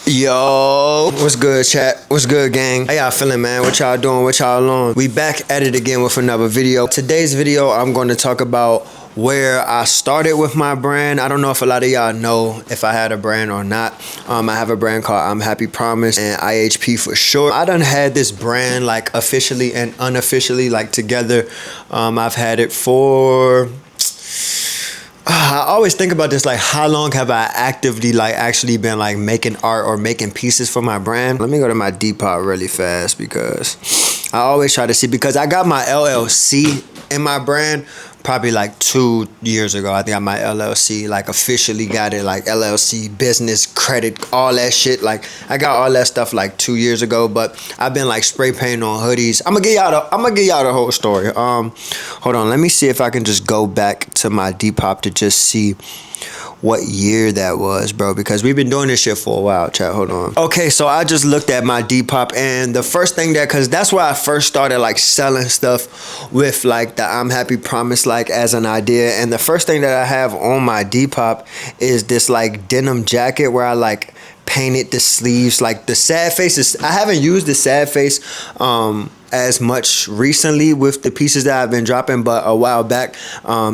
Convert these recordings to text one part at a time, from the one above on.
Yo, what's good, chat? What's good, gang? How y'all feeling, man? What y'all doing? What y'all on? We back at it again with another video. Today's video, I'm going to talk about where I started with my brand. I don't know if a lot of y'all know if I had a brand or not. I have a brand called I'm Happy Promise and IHP for short. I done had this brand like officially and unofficially like together. I've had it for... I always think about this, like how long have I actively like actually been like making art or making pieces for my brand? Let me go to my Depop really fast because I always try to see, because I got my LLC in my brand probably like 2 years ago. I think I my LLC like officially got it, like LLC, business, credit, all that shit. Like I got all that stuff like 2 years ago, but I've been like spray painting on hoodies. I'm gonna give y'all the whole story. Hold on, let me see if I can just go back to my Depop to just see what year that was, bro, because we've been doing this shit for a while, chat. Hold on. Okay, so I just looked at my Depop, and the first thing that, because that's where I first started like selling stuff with like the I'm Happy Promise like as an idea. And the first thing that I have on my Depop is this like denim jacket where I like painted the sleeves, like the sad faces. I haven't used the sad face as much recently with the pieces that I've been dropping, but a while back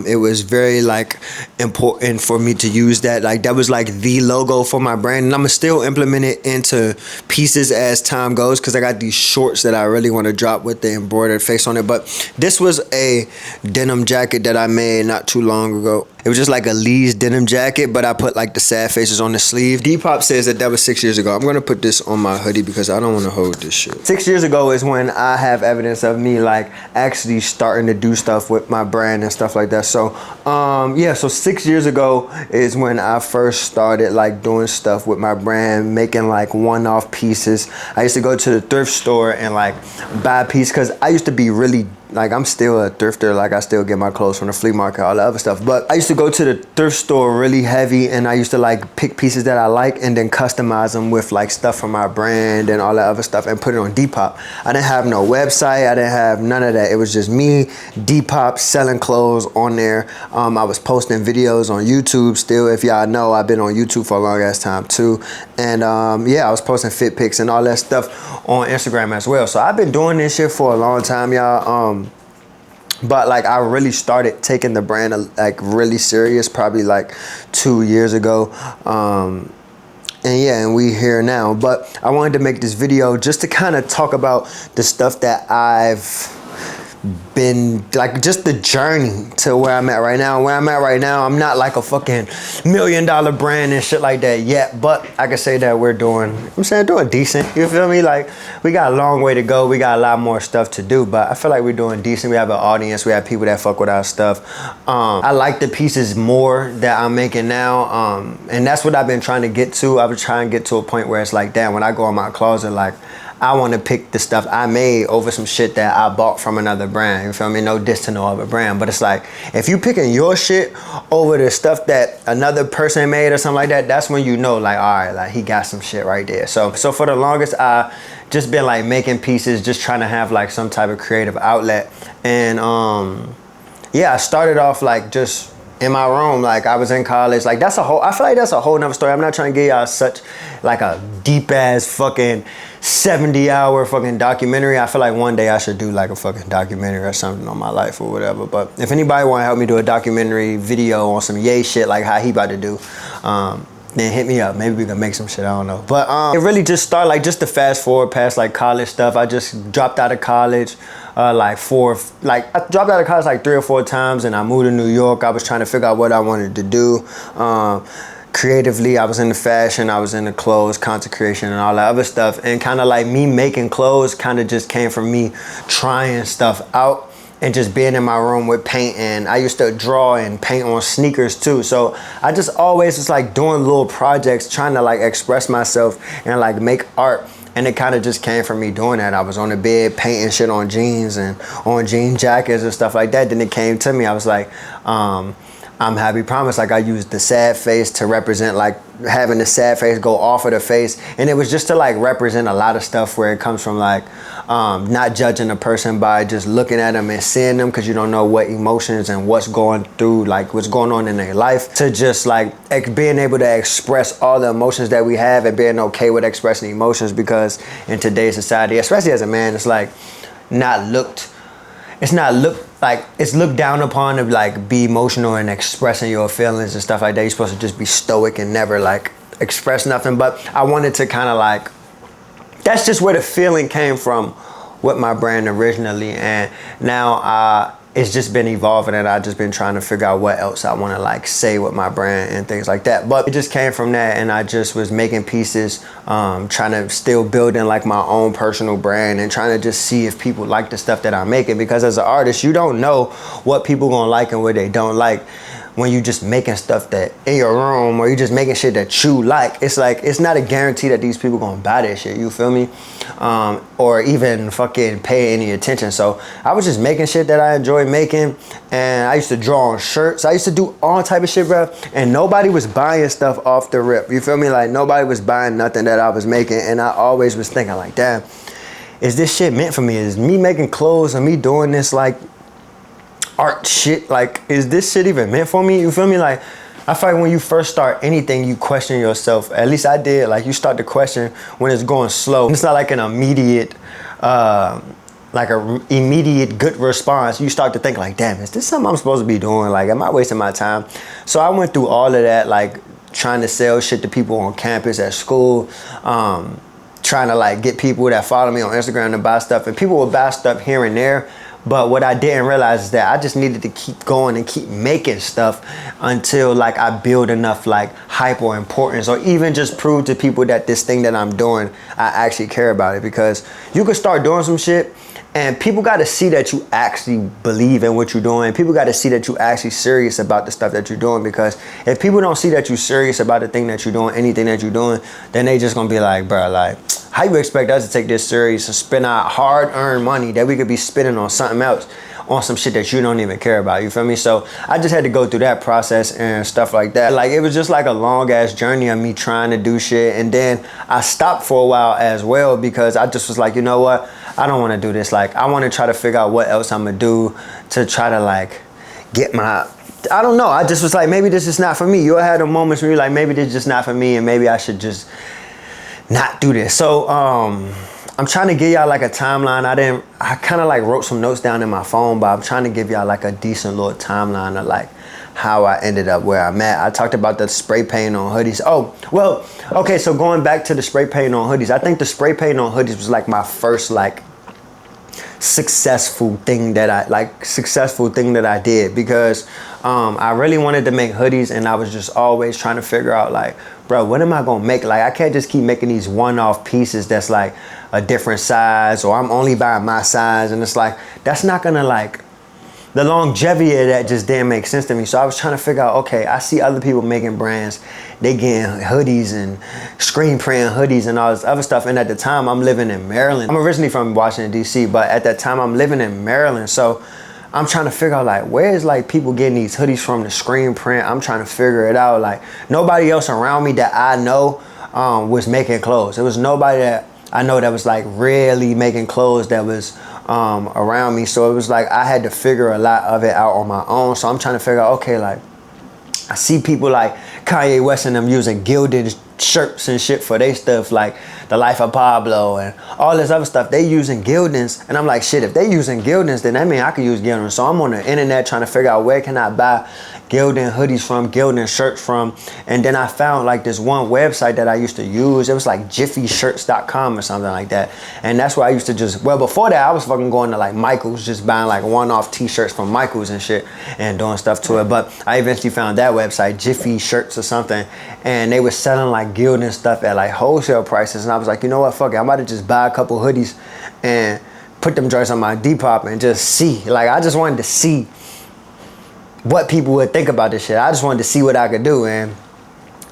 it was very like important for me to use that. Like that was like the logo for my brand, and I'm gonna still implement it into pieces as time goes, because I got these shorts that I really want to drop with the embroidered face on it. But this was a denim jacket that I made not too long ago. It was just like a Lee's denim jacket, but I put like the sad faces on the sleeve. Depop says that was 6 years ago. I'm gonna put this on my hoodie because I don't want to hold this shit. 6 years ago is when I have evidence of me like actually starting to do stuff with my brand and stuff like that. So yeah, so 6 years ago is when I first started like doing stuff with my brand, making like one-off pieces. I used to go to the thrift store and like buy a piece, because I used to be really, like, I'm still a thrifter. Like I still get my clothes from the flea market, all the other stuff. But I used to go to the thrift store really heavy, and I used to like pick pieces that I like and then customize them with like stuff from my brand and all that other stuff and put it on Depop. I didn't have no website. I didn't have none of that. It was just me, Depop, selling clothes on there. I was posting videos on YouTube still. If y'all know, I've been on YouTube for a long ass time too. And yeah, I was posting fit pics and all that stuff on Instagram as well. So I've been doing this shit for a long time, y'all. But like I really started taking the brand like really serious probably like 2 years ago. And yeah, and we here now. But I wanted to make this video just to kind of talk about the stuff that I've been like, just the journey to where I'm at right now. Where I'm at right now, I'm not like a fucking $1 million brand and shit like that yet, but I can say that we're doing decent. You feel me? Like we got a long way to go. We got a lot more stuff to do, but I feel like we're doing decent. We have an audience. We have people that fuck with our stuff. I like the pieces more that I'm making now, and that's what I've been trying to get to. I was trying to get to a point where it's like, damn, when I go in my closet, like I want to pick the stuff I made over some shit that I bought from another brand. You feel me? No diss to no other brand, but it's like if you picking your shit over the stuff that another person made or something like that, that's when you know, like, all right, like he got some shit right there. So for the longest, I just been like making pieces, just trying to have like some type of creative outlet. And yeah, I started off like just in my room. Like I was in college. Like I feel like that's a whole nother story. I'm not trying to give y'all such like a deep ass fucking 70-hour fucking documentary. I feel like one day I should do like a fucking documentary or something on my life or whatever. But if anybody want to help me do a documentary video on some yay shit like how he about to do, then hit me up. Maybe we can make some shit. I don't know. But it really just started like, just to fast forward past like college stuff. I just dropped out of college I dropped out of college like 3 or 4 times, and I moved to New York. I was trying to figure out what I wanted to do. Creatively, I was into fashion, I was into clothes, content creation, and all that other stuff. And kind of like me making clothes kind of just came from me trying stuff out and just being in my room with paint. And I used to draw and paint on sneakers too. So I just always was like doing little projects, trying to like express myself and like make art. And it kind of just came from me doing that. I was on the bed painting shit on jeans and on jean jackets and stuff like that. Then it came to me. I was like, I'm happy promise. Like I used the sad face to represent like having the sad face go off of the face, and it was just to like represent a lot of stuff where it comes from like not judging a person by just looking at them and seeing them, because you don't know what emotions and what's going through, like what's going on in their life, to just like being able to express all the emotions that we have and being okay with expressing emotions, because in today's society, especially as a man, it's like it's looked down upon to like be emotional and expressing your feelings and stuff like that. You're supposed to just be stoic and never like express nothing. But I wanted to kind of like, that's just where the feeling came from with my brand originally, and now it's just been evolving, and I've just been trying to figure out what else I want to like say with my brand and things like that. But it just came from that, and I just was making pieces, trying to still building like my own personal brand and trying to just see if people like the stuff that I'm making, because as an artist, you don't know what people gonna like and what they don't like when you just making stuff that in your room, or you just making shit that you like. It's like, it's not a guarantee that these people gonna buy that shit, you feel me? Or even fucking pay any attention. So I was just making shit that I enjoy making, and I used to draw on shirts. I used to do all type of shit, bro, and nobody was buying stuff off the rip, you feel me? Like nobody was buying nothing that I was making, and I always was thinking like, damn, is this shit meant for me? Is me making clothes and me doing this like art shit, like is this shit even meant for me? You feel me? Like I feel like when you first start anything, you question yourself. At least I did. Like you start to question when it's going slow. It's not like an immediate immediate good response. You start to think like, damn, is this something I'm supposed to be doing? Like, am I wasting my time? So I went through all of that, like trying to sell shit to people on campus, at school, trying to like get people that follow me on Instagram to buy stuff, and people would buy stuff here and there. But what I didn't realize is that I just needed to keep going and keep making stuff until like I build enough like hype or importance, or even just prove to people that this thing that I'm doing, I actually care about it. Because you could start doing some shit and people got to see that you actually believe in what you're doing. People got to see that you actually serious about the stuff that you're doing. Because if people don't see that you're serious about the thing that you're doing, anything that you're doing, then they just gonna be like, bro, like, how you expect us to take this serious and spend our hard-earned money that we could be spending on something else, on some shit that you don't even care about, you feel me? So I just had to go through that process and stuff like that. Like it was just like a long-ass journey of me trying to do shit, and then I stopped for a while as well, because I just was like, you know what? I don't want to do this. Like I want to try to figure out what else I'm gonna do to try to like get my, I don't know. I just was like, maybe this is not for me. You had the moments where you're like, maybe this is just not for me, and maybe I should just not do this. So I'm trying to give y'all like a timeline. I kind of like wrote some notes down in my phone, but I'm trying to give y'all like a decent little timeline of like how I ended up where I'm at. I talked about the spray paint on hoodies. Oh, well, okay, so going back to the spray paint on hoodies, I think the spray paint on hoodies was like my first like successful thing that I did, because I really wanted to make hoodies, and I was just always trying to figure out like, bro, what am I gonna make? Like I can't just keep making these one-off pieces that's like a different size, or I'm only buying my size, and it's like, that's not gonna like, the longevity of that just didn't make sense to me. So I was trying to figure out, okay, I see other people making brands, they getting hoodies and screen printing hoodies and all this other stuff. And at the time, I'm living in Maryland. I'm originally from Washington, DC, but at that time, I'm living in Maryland. So I'm trying to figure out like, where is like people getting these hoodies from, the screen print? I'm trying to figure it out. Like nobody else around me that I know was making clothes. There was nobody that I know that was like really making clothes that was around me. So it was like I had to figure a lot of it out on my own. So I'm trying to figure out, okay, like I see people like Kanye West and them using gilded shirts and shit for their stuff, like The Life of Pablo and all this other stuff. They using gildings, and I'm like, shit, if they using gildings, then that means I could use gildings. So I'm on the internet trying to figure out where can I buy gilding hoodies from, gilding shirts from. And then I found like this one website that I used to use. It was like jiffyshirts.com or something like that. And that's where I used to just, well, before that, I was fucking going to like Michael's, just buying like one-off t-shirts from Michael's and shit and doing stuff to it. But I eventually found that website, Jiffy Shirts or something, and they were selling like gilding stuff at like wholesale prices. And I was like, you know what, fuck it, I'm about to just buy a couple hoodies and put them joints on my Depop and just see. Like I just wanted to see what people would think about this shit. I just wanted to see what I could do, and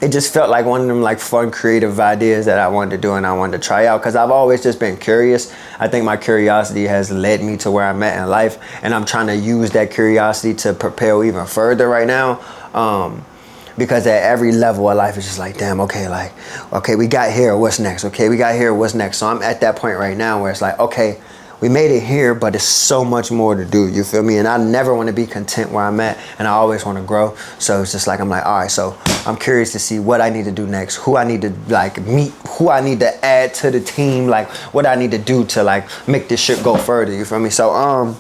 it just felt like one of them like fun creative ideas that I wanted to do and I wanted to try out, because I've always just been curious. I think my curiosity has led me to where I'm at in life, and I'm trying to use that curiosity to propel even further right now. Because at every level of life, it's just like, damn, okay, like, okay, we got here, what's next? Okay, we got here, what's next? So I'm at that point right now where it's like, okay, we made it here, but it's so much more to do, you feel me? And I never want to be content where I'm at, and I always want to grow. So it's just like, I'm like, all right, so I'm curious to see what I need to do next, who I need to like meet, who I need to add to the team, like what I need to do to like make this shit go further, you feel me? So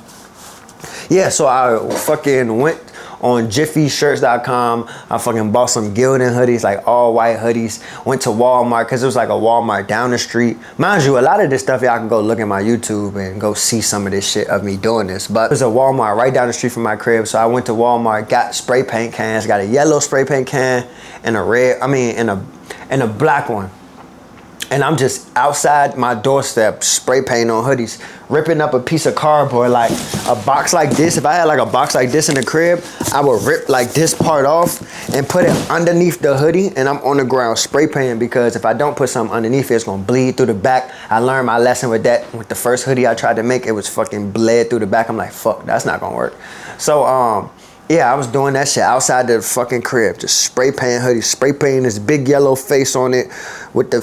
yeah, so I fucking went on jiffyshirts.com. I fucking bought some Gildan hoodies, like all white hoodies. Went to Walmart because it was like a Walmart down the street. Mind you, a lot of this stuff y'all can go look at my YouTube and go see some of this shit of me doing this. But there's a Walmart right down the street from my crib. So I went to Walmart, got spray paint cans, got a yellow spray paint can and a red, and a black one. And I'm just outside my doorstep, spray paint on hoodies, ripping up a piece of cardboard, like a box like this. If I had like a box like this in the crib, I would rip like this part off and put it underneath the hoodie, and I'm on the ground spray painting, because if I don't put something underneath it, it's gonna bleed through the back. I learned my lesson with that. With the first hoodie I tried to make, it was fucking bled through the back. I'm like, fuck, that's not gonna work. So yeah, I was doing that shit outside the fucking crib, just spray painting hoodies, spray painting this big yellow face on it with the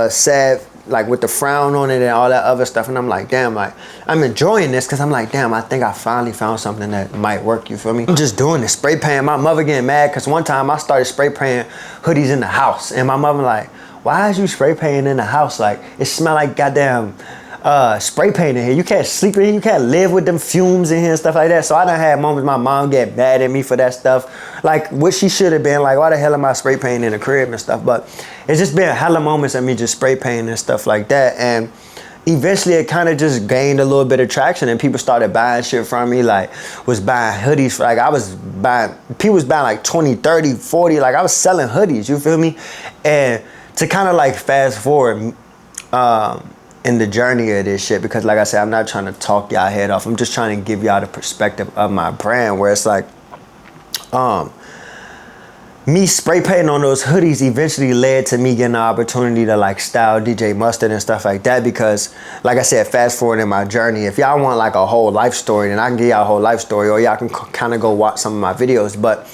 sad, like with the frown on it and all that other stuff. And I'm like, damn, like I'm enjoying this, because I'm like, damn, I think I finally found something that might work, you feel me? I'm just doing this, spray painting. My mother getting mad because one time I started spray painting hoodies in the house, and my mother like, why is you spray painting in the house? Like, it smell like goddamn spray paint in here. You can't sleep in here. You can't live with them fumes in here and stuff like that. So I done had moments my mom get mad at me for that stuff. Like, what she should have been like, why the hell am I spray painting in the crib and stuff? But it's just been hella moments of me just spray painting and stuff like that. And eventually it kind of just gained a little bit of traction, and people started buying shit from me. Like, was buying hoodies. Like, people was buying like 20, 30, 40. Like, I was selling hoodies, you feel me? And to kind of like fast forward, in the journey of this shit, because like I said, I'm not trying to talk y'all head off. I'm just trying to give y'all the perspective of my brand, where it's like, me spray painting on those hoodies eventually led to me getting the opportunity to like style DJ Mustard and stuff like that. Because like I said, fast forward in my journey, if y'all want like a whole life story, then I can give y'all a whole life story, or y'all can kind of go watch some of my videos. But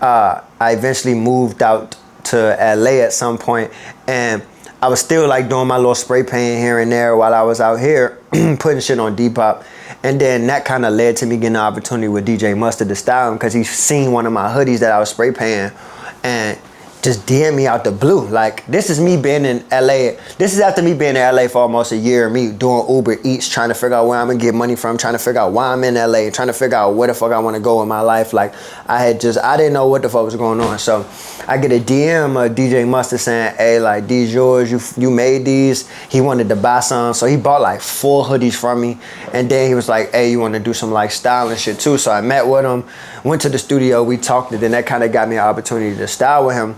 I eventually moved out to LA at some point, and I was still like doing my little spray painting here and there while I was out here putting shit on Depop. And then that kind of led to me getting the opportunity with DJ Mustard to style him, because he seen one of my hoodies that I was spray painting and just DM me out the blue. Like, this is me being in LA. This is after me being in LA for almost a year, me doing Uber Eats, trying to figure out where I'm gonna get money from, trying to figure out why I'm in LA, trying to figure out where the fuck I want to go in my life. Like, I didn't know what the fuck was going on. So I get a DM of DJ Mustard saying, hey, like, these yours, you made these. He wanted to buy some, so he bought like 4 hoodies from me. And then he was like, hey, you want to do some like styling shit too? So I met with him, went to the studio, we talked, and then that kind of got me an opportunity to style with him.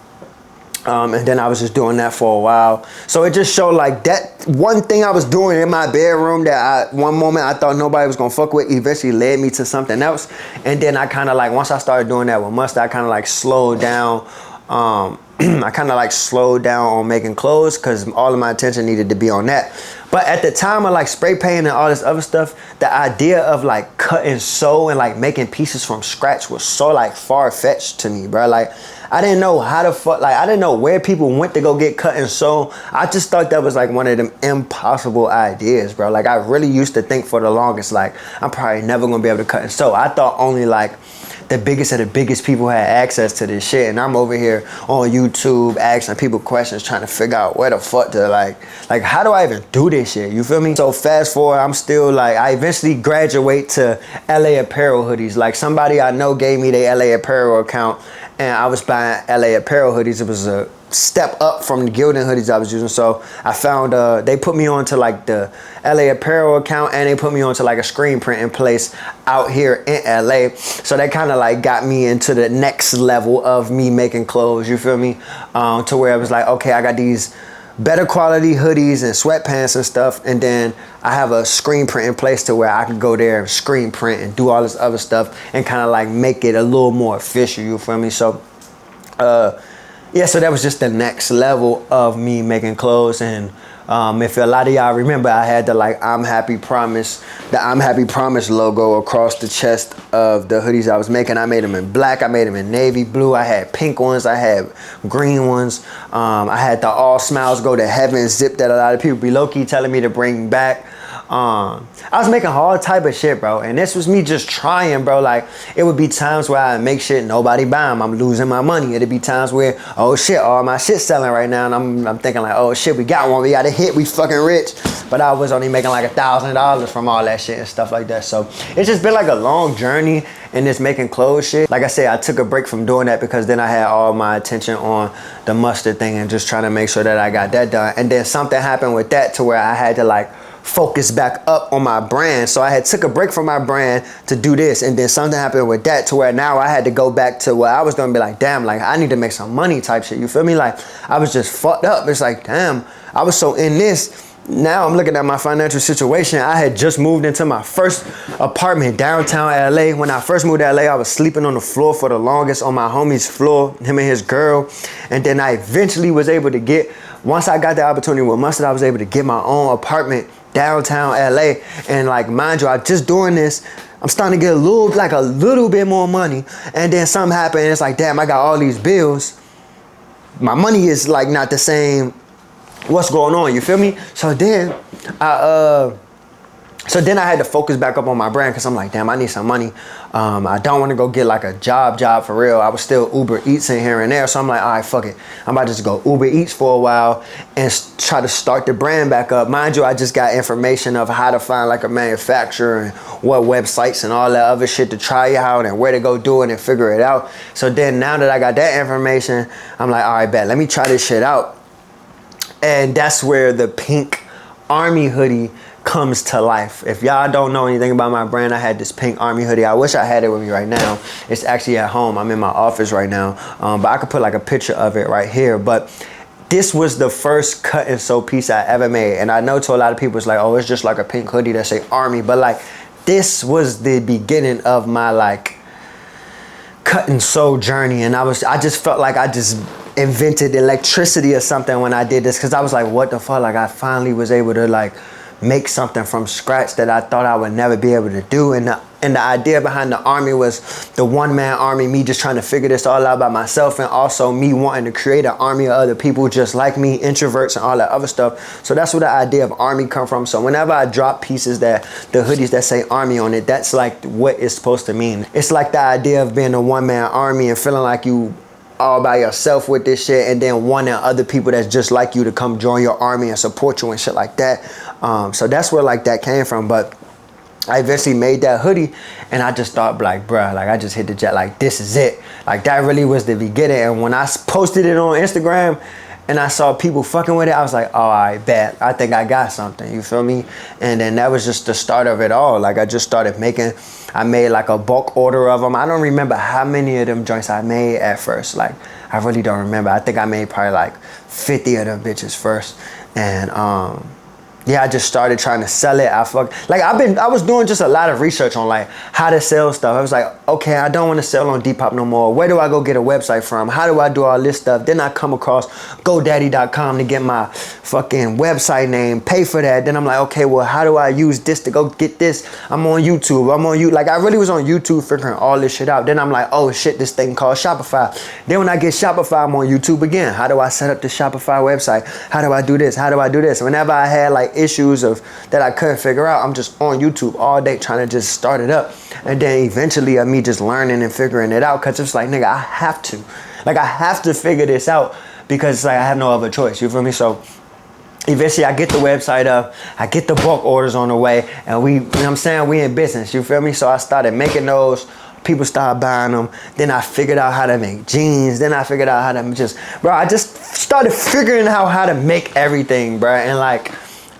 And then I was just doing that for a while. So it just showed like that one thing I was doing in my bedroom that one moment I thought nobody was gonna fuck with eventually led me to something else. And then I kind of like, once I started doing that with Mustard, I kind of like slowed down. I kind of like slowed down on making clothes, because all of my attention needed to be on that. But at the time of like spray painting and all this other stuff, the idea of like cut and sew and like making pieces from scratch was so like far-fetched to me, bro. Like, I didn't know how the fuck, like, I didn't know where people went to go get cut and sew. I just thought that was like one of them impossible ideas, bro. Like, I really used to think for the longest, like, I'm probably never gonna be able to cut and sew. I thought only like the biggest of the biggest people had access to this shit, and I'm over here on YouTube asking people questions, trying to figure out where the fuck to like how do I even do this shit, you feel me? So fast forward, I'm still like, I eventually graduate to LA Apparel hoodies. Like, somebody I know gave me their LA Apparel account, and I was buying LA Apparel hoodies. It was a step up from the Gildan hoodies I was using. So I found, they put me on to like the LA Apparel account, and they put me on to like a screen printing place out here in LA. So that kind of like got me into the next level of me making clothes, you feel me? To where I was like, okay, I got these better quality hoodies and sweatpants and stuff, and then I have a screen printing place to where I could go there and screen print and do all this other stuff and kind of like make it a little more official, you feel me? So yeah, so that was just the next level of me making clothes. And if a lot of y'all remember, I had the like I'm Happy Promise, the I'm Happy Promise logo across the chest of the hoodies I was making. I made them in black, I made them in navy blue, I had pink ones, I had green ones. I had the All Smiles Go to Heaven zip that a lot of people be low-key telling me to bring back. I was making all type of shit, bro, and this was me just trying, bro. Like, it would be times where I make shit, nobody buy them, I'm losing my money. It'd be times where, oh shit, all my shit selling right now, and I'm thinking like, oh shit, we got one, we got a hit, we fucking rich. But I was only making like $1,000 from all that shit and stuff like that. So it's just been like a long journey in this making clothes shit. Like I said, I took a break from doing that because then I had all my attention on the mustard thing and just trying to make sure that I got that done. And then something happened with that to where I had to like focus back up on my brand. So I had took a break from my brand to do this, and then something happened with that to where now I had to go back to where I was gonna be like, damn, like I need to make some money type shit, you feel me? Like I was just fucked up. It's like, damn, I was so in this. Now I'm looking at my financial situation. I had just moved into my first apartment downtown LA. When I first moved to LA, I was sleeping on the floor for the longest on my homie's floor, him and his girl. And then I eventually was able to get, once I got the opportunity with Mustard, I was able to get my own apartment downtown LA. And like, mind you, I just doing this, I'm starting to get a little bit more money. And then something happened and it's like, damn, I got all these bills. My money is like not the same. What's going on, you feel me? So then I had to focus back up on my brand because I'm like, damn, I need some money. I don't want to go get like a job for real. I was still Uber Eats in here and there. So I'm like, all right, fuck it. I'm about to just go Uber Eats for a while and try to start the brand back up. Mind you, I just got information of how to find like a manufacturer and what websites and all that other shit to try out and where to go do it and figure it out. So then now that I got that information, I'm like, all right, bet, let me try this shit out. And that's where the pink army hoodie comes to life. If y'all don't know anything about my brand, I had this pink army hoodie. I wish I had it with me right now. It's actually at home. I'm in my office right now. But I could put like a picture of it right here. But this was the first cut and sew piece I ever made. And I know to a lot of people it's like, oh, it's just like a pink hoodie that say army. But like, this was the beginning of my like cut and sew journey. And I just felt like I just invented electricity or something when I did this, because I was like, what the fuck, like I finally was able to like make something from scratch that I thought I would never be able to do. And the idea behind the army was the one-man army, me just trying to figure this all out by myself, and also me wanting to create an army of other people just like me, introverts and all that other stuff. So that's where the idea of army come from. So whenever I drop pieces that, the hoodies that say army on it, that's like what it's supposed to mean. It's like the idea of being a one-man army and feeling like you all by yourself with this shit, and then wanting other people that's just like you to come join your army and support you and shit like that. So that's where like that came from. But I eventually made that hoodie and I just thought like, bruh, like I just hit the jet, like this is it. Like that really was the beginning. And when I posted it on Instagram and I saw people fucking with it, I was like, oh, I bet, I think I got something, you feel me? And then that was just the start of it all. Like I just started making, I made like a bulk order of them. I don't remember how many of them joints I made at first. Like, I really don't remember. I think I made probably like 50 of them bitches first. And yeah, I just started trying to sell it. I was doing just a lot of research on like how to sell stuff. I was like, okay, I don't want to sell on Depop no more. Where do I go get a website from? How do I do all this stuff? Then I come across GoDaddy.com to get my fucking website name, pay for that. Then I'm like, okay, well, how do I use this to go get this? I'm on YouTube. Like I really was on YouTube figuring all this shit out. Then I'm like, oh shit, this thing called Shopify. Then when I get Shopify, I'm on YouTube again. How do I set up the Shopify website? How do I do this? How do I do this? Whenever I had like issues of that I couldn't figure out, I'm just on YouTube all day trying to just start it up. And then eventually of me just learning and figuring it out, because it's like, nigga, I have to figure this out, because it's like I have no other choice, you feel me? So eventually I get the website up, I get the bulk orders on the way, and we, you know what I'm saying, we in business, you feel me? So I started making those. People started buying them. Then I figured out how to make jeans. Then I figured out how to I just started figuring out how to make everything, bro. And like,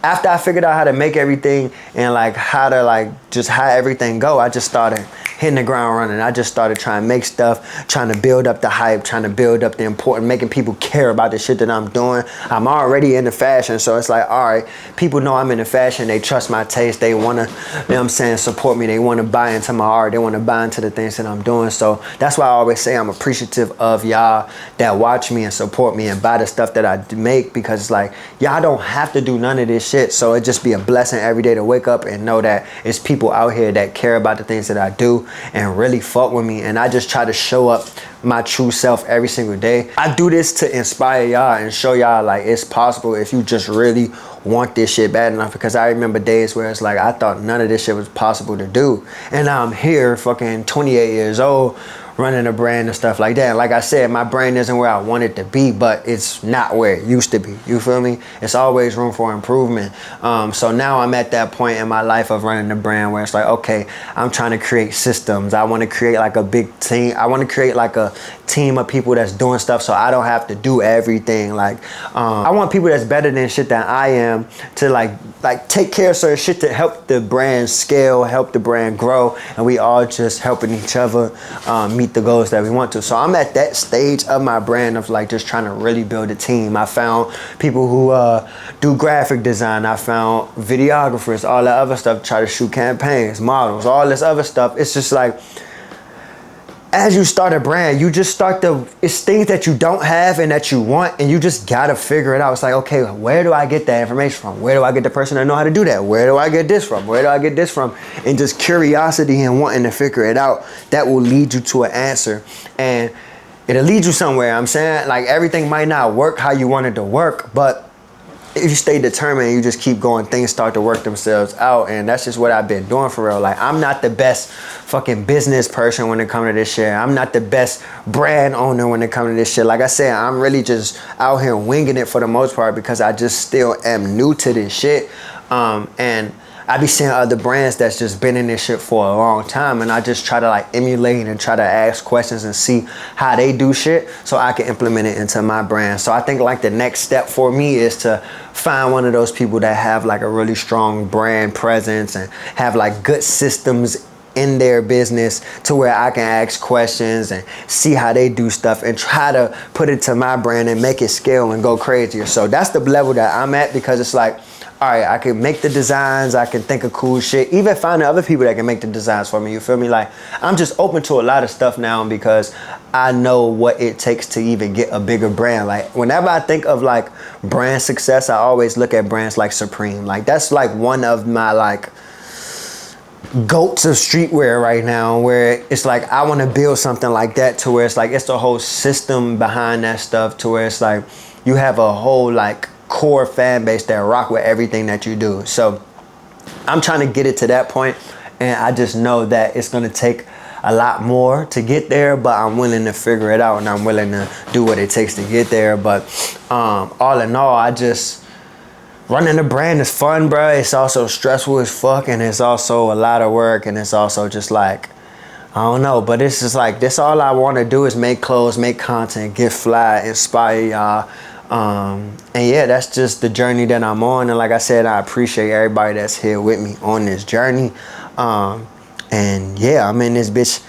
after I figured out how to make everything and like how to like just how everything go, I just started hitting the ground running. I just started trying to make stuff, trying to build up the hype, trying to build up the important, making people care about the shit that I'm doing. I'm already into fashion, so it's like, all right, people know I'm into fashion. They trust my taste. They want to, you know what I'm saying, support me. They want to buy into my art. They want to buy into the things that I'm doing. So that's why I always say I'm appreciative of y'all that watch me and support me and buy the stuff that I make, because it's like, y'all don't have to do none of this shit. So it just be a blessing every day to wake up and know that it's people out here that care about the things that I do and really fuck with me. And I just try to show up my true self every single day. I do this to inspire y'all and show y'all like it's possible if you just really want this shit bad enough, because I remember days where it's like I thought none of this shit was possible to do, and I'm here fucking 28 years old running a brand and stuff like that. Like I said, my brand isn't where I want it to be, but it's not where it used to be. You feel me? It's always room for improvement. So now I'm at that point in my life of running the brand where it's like, okay, I'm trying to create systems. I want to create like a big team. I want to create like a team of people that's doing stuff so I don't have to do everything. Like I want people that's better than shit than I am to like take care of certain shit to help the brand scale, help the brand grow, and we all just helping each other meet the goals that we want to. So I'm at that stage of my brand of like just trying to really build a team. I found people who do graphic design. I found videographers, all that other stuff, try to shoot campaigns, models, all this other stuff. It's just like, as you start a brand, you just start it's things that you don't have and that you want, and you just gotta figure it out. It's like, okay, where do I get that information from? Where do I get the person that know how to do that? Where do I get this from? Where do I get this from? And just curiosity and wanting to figure it out, that will lead you to an answer, and it'll lead you somewhere. I'm saying, like, everything might not work how you want it to work, but if you stay determined and you just keep going, things start to work themselves out. And that's just what I've been doing for real. Like, I'm not the best fucking business person when it comes to this shit. I'm not the best brand owner when it comes to this shit. Like I said, I'm really just out here winging it for the most part, because I just still am new to this shit. And I be seeing other brands that's just been in this shit for a long time, and I just try to like emulate and try to ask questions and see how they do shit so I can implement it into my brand. So I think like the next step for me is to find one of those people that have like a really strong brand presence and have like good systems in their business to where I can ask questions and see how they do stuff and try to put it to my brand and make it scale and go crazier. So that's the level that I'm at, because it's like, all right, I can make the designs, I can think of cool shit, even finding other people that can make the designs for me, you feel me? Like, I'm just open to a lot of stuff now because I know what it takes to even get a bigger brand. Like, whenever I think of like brand success, I always look at brands like Supreme. Like, that's like one of my like goats of streetwear right now, where it's like I want to build something like that to where it's like it's the whole system behind that stuff, to where it's like you have a whole like core fan base that rock with everything that you do. So I'm trying to get it to that point, and I just know that it's going to take a lot more to get there, but I'm willing to figure it out and I'm willing to do what it takes to get there. But all in all, I just running a brand is fun, bro. It's also stressful as fuck, and it's also a lot of work, and it's also just like, I don't know, but it's just like, this all I want to do is make clothes, make content, get fly, inspire y'all. And yeah, that's just the journey that I'm on. And like I said, I appreciate everybody that's here with me on this journey. And yeah, I'm in this bitch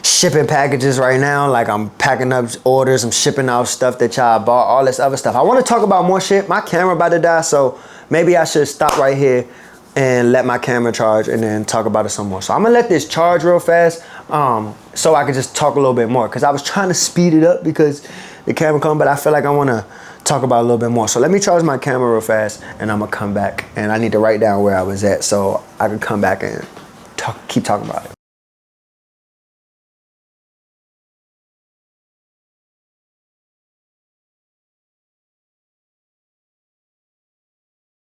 shipping packages right now. Like, I'm packing up orders, I'm shipping out stuff that y'all bought, all this other stuff. I want to talk about more shit. My camera about to die, so maybe I should stop right here and let my camera charge and then talk about it some more. So I'm gonna let this charge real fast so I can just talk a little bit more, because I was trying to speed it up because the camera come, but I feel like I want to talk about a little bit more. So let me charge my camera real fast and I'm gonna come back, and I need to write down where I was at so I can come back and keep talking about it.